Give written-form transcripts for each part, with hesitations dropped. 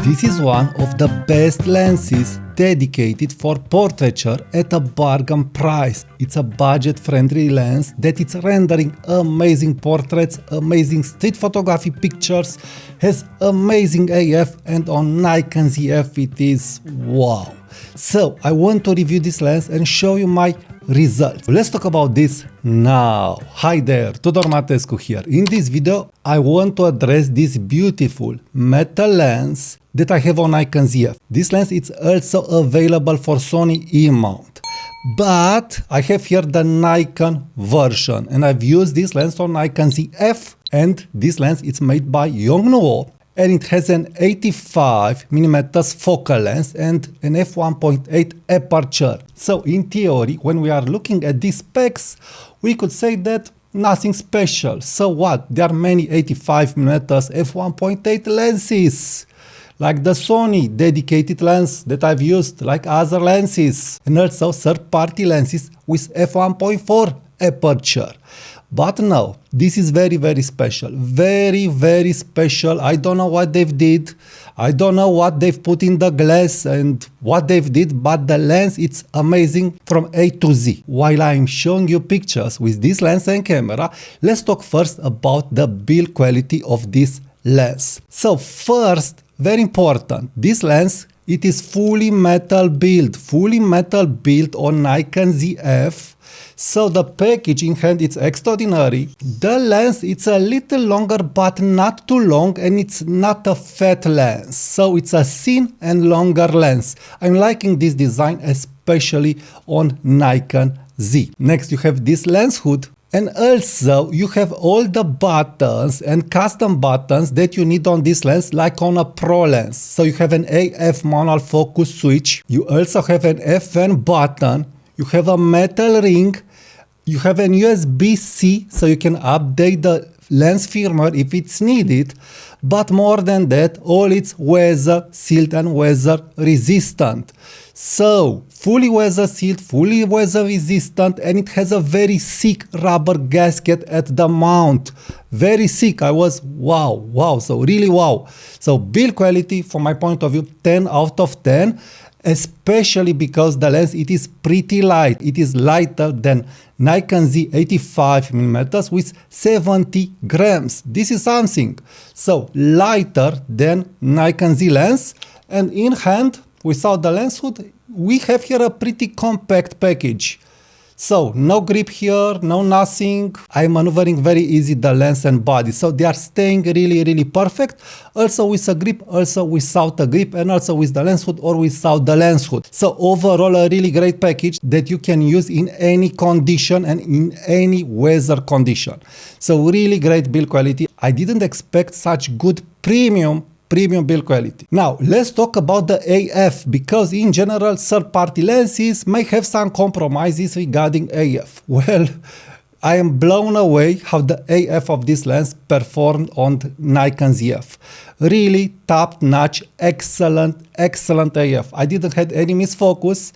This is one of the best lenses dedicated for portraiture at a bargain price. It's a budget-friendly lens that is rendering amazing portraits, amazing street photography pictures, has amazing AF, and on Nikon ZF it is wow. So I want to review this lens and show you my results. Let's talk about this now. Hi there, Tudor Matescu here. In this video I want to address this beautiful metal lens that I have on Nikon ZF. This lens is also available for Sony E-mount, but I have here the Nikon version and I've used this lens on Nikon ZF, and this lens is made by Yongnuo and it has an 85mm focal length and an f1.8 aperture. So in theory, when we are looking at these specs, we could say that nothing special. So what? There are many 85mm f1.8 lenses, like the Sony dedicated lens that I've used, like other lenses, and also third-party lenses with f1.4 aperture. But no, this is very special, very special. I don't know what they've did, I don't know what they've put in the glass and what they've did, but the lens, it's amazing from A to Z. While I'm showing you pictures with this lens and camera, let's talk first about the build quality of this lens. So first, very important, this lens, it is fully metal build on Nikon ZF. So the package in hand, it's extraordinary. The lens, it's a little longer but not too long, and it's not a fat lens. So it's a thin and longer lens. I'm liking this design, especially on Nikon Z. Next you have this lens hood. And also you have all the buttons and custom buttons that you need on this lens, like on a Pro lens. So you have an AF manual focus switch. You also have an FN button. You have a metal ring. You have an USB-C, so you can update the lens firmware if it's needed. But more than that, all it's weather sealed and weather resistant. So fully weather sealed, fully weather resistant, and it has a very thick rubber gasket at the mount. Very thick. I was wow, so really wow. So build quality, from my point of view, 10 out of 10. Especially because the lens, it is pretty light. It is lighter than Nikon Z 85mm with 70 grams. This is something. So lighter than Nikon Z lens, and in hand, without the lens hood, we have here a pretty compact package. So no grip here, no nothing. I'm maneuvering very easy the lens and body, so they are staying really perfect. Also with a grip, also without a grip, and also with the lens hood or without the lens hood. So overall a really great package that you can use in any condition and in any weather condition. So really great build quality. I didn't expect such good premium build quality. Now let's talk about the AF, because in general third-party lenses may have some compromises regarding AF. Well, I am blown away how the AF of this lens performed on Nikon ZF. Really top-notch, excellent AF. I didn't have any misfocus.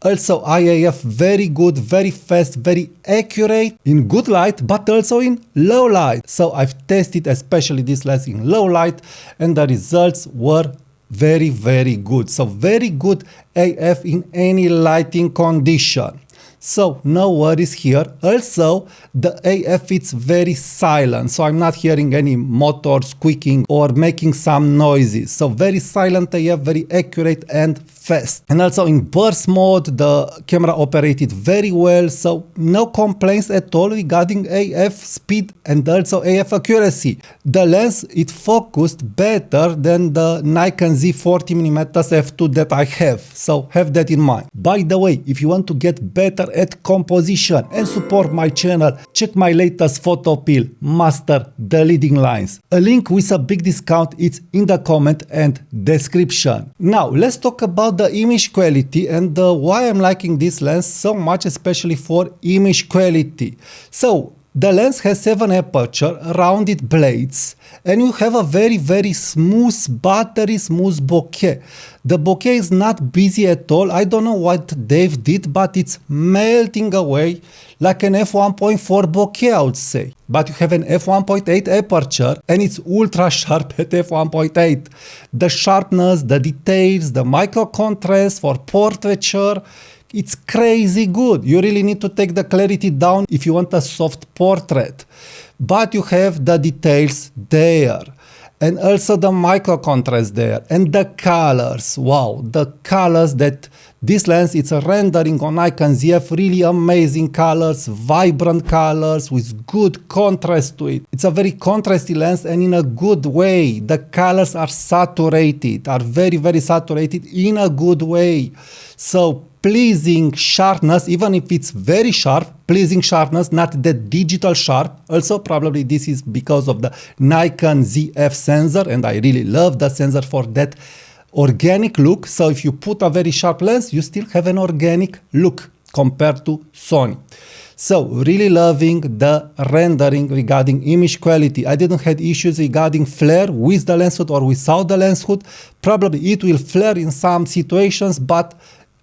Also IAF very good, very fast, very accurate in good light, but also in low light. So I've tested especially this lens in low light and the results were very good. So very good AF in any lighting condition. So no worries here. Also the AF, it's very silent, so I'm not hearing any motor squeaking or making some noises. So very silent AF, very accurate and fast. And also in burst mode the camera operated very well, so no complaints at all regarding AF speed and also AF accuracy. The lens, it focused better than the Nikon Z 40mm f2 that I have, so have that in mind. By the way, if you want to get better at composition and support my channel, check my latest photo pill, Master the Leading Lines. A link with a big discount is in the comment and description. Now let's talk about the image quality and why I'm liking this lens so much, especially for image quality. So The lens has 7 aperture, rounded blades, and you have a very smooth, buttery smooth bokeh. The bokeh is not busy at all. I don't know what Dave did, but it's melting away like an f1.4 bokeh, I would say. But you have an f1.8 aperture and it's ultra sharp at f1.8. The sharpness, the details, the micro contrast for portraiture, it's crazy good. You really need to take the clarity down if you want a soft portrait. But you have the details there. And also the micro contrast there. And the colors. Wow, the colors that this lens, it's a rendering on Nikon Z, really amazing colors, vibrant colors with good contrast to it. It's a very contrasty lens and in a good way. The colors are saturated, are very saturated in a good way. So pleasing sharpness, even if it's very sharp, pleasing sharpness, not the digital sharp. Also, probably this is because of the Nikon Z f sensor, and I really love the sensor for that organic look. So if you put a very sharp lens, you still have an organic look compared to Sony. So really loving the rendering regarding image quality. I didn't have issues regarding flare with the lens hood or without the lens hood. Probably it will flare in some situations, but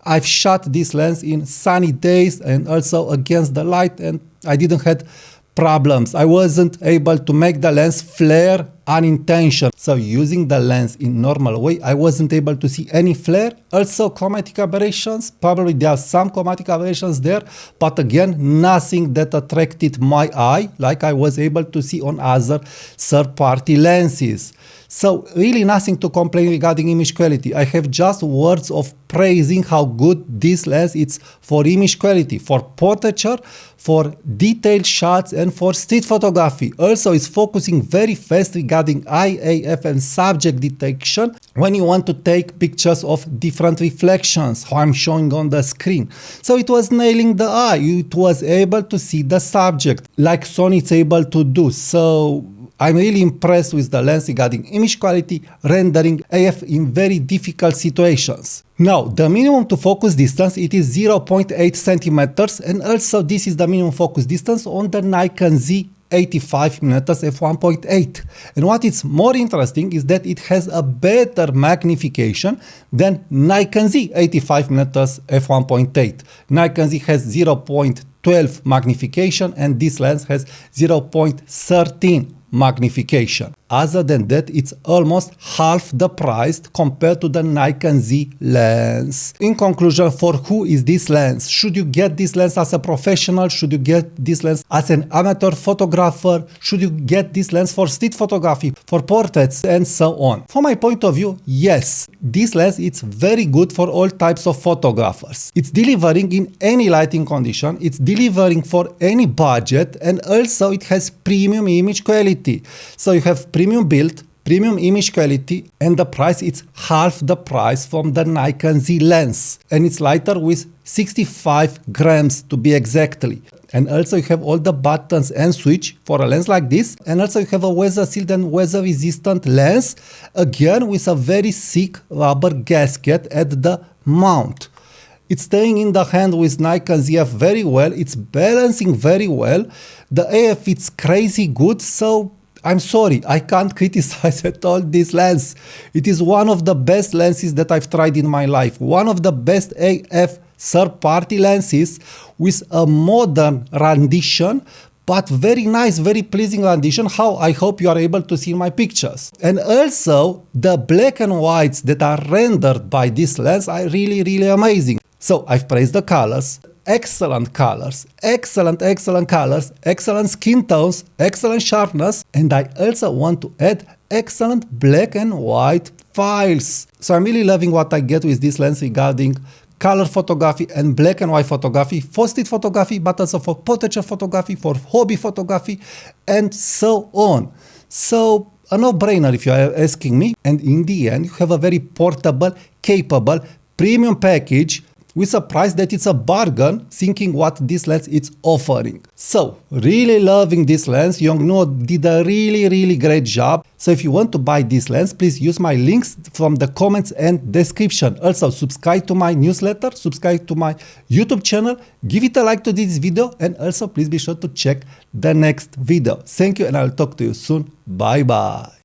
I've shot this lens in sunny days and also against the light, and I didn't have problems. I wasn't able to make the lens flare unintentional. So using the lens in normal way, I wasn't able to see any flare. Also chromatic aberrations, probably there are some chromatic aberrations there, but again, nothing that attracted my eye like I was able to see on other third-party lenses. So really nothing to complain regarding image quality. I have just words of praising how good this lens is for image quality, for portraiture, for detailed shots, and for street photography. Also, it's focusing very fast regarding IAF and subject detection when you want to take pictures of different reflections, how I'm showing on the screen. So it was nailing the eye. It was able to see the subject like Sony is able to do. So I'm really impressed with the lens regarding image quality, rendering AF in very difficult situations. Now, the minimum to focus distance, it is 0.8 centimeters, and also this is the minimum focus distance on the Nikon Z 85mm f1.8. And what is more interesting is that it has a better magnification than Nikon Z 85mm f1.8. Nikon Z has 0.12 magnification and this lens has 0.13 magnification. Other than that, it's almost half the price compared to the Nikon Z lens. In conclusion, for who is this lens? Should you get this lens as a professional? Should you get this lens as an amateur photographer? Should you get this lens for street photography, for portraits, and so on? From my point of view, yes, this lens is very good for all types of photographers. It's delivering in any lighting condition, it's delivering for any budget, and also it has premium image quality. So you have premium build, premium image quality, and the price is half the price from the Nikon Z lens. And it's lighter with 65 grams to be exactly. And also you have all the buttons and switch for a lens like this. And also you have a weather sealed and weather resistant lens, again with a very thick rubber gasket at the mount. It's staying in the hand with Nikon ZF very well. It's balancing very well. The AF is crazy good, so I'm sorry, I can't criticize at all this lens. It is one of the best lenses that I've tried in my life. One of the best AF third-party lenses with a modern rendition, but very nice, very pleasing rendition, how I hope you are able to see in my pictures. And also, the black and whites that are rendered by this lens are really amazing. So I've praised the colors. Excellent colors, excellent colors, excellent skin tones, excellent sharpness, and I also want to add excellent black and white files. So I'm really loving what I get with this lens regarding color photography and black and white photography, for street photography, but also for portraiture photography, for hobby photography, and so on. So a no-brainer if you are asking me, and in the end you have a very portable, capable, premium package with a price that it's a bargain, thinking what this lens is offering. So, really loving this lens. Yongnuo did a really great job. So if you want to buy this lens, please use my links from the comments and description. Also, subscribe to my newsletter, subscribe to my YouTube channel, give it a like to this video, and also please be sure to check the next video. Thank you, and I'll talk to you soon. Bye bye.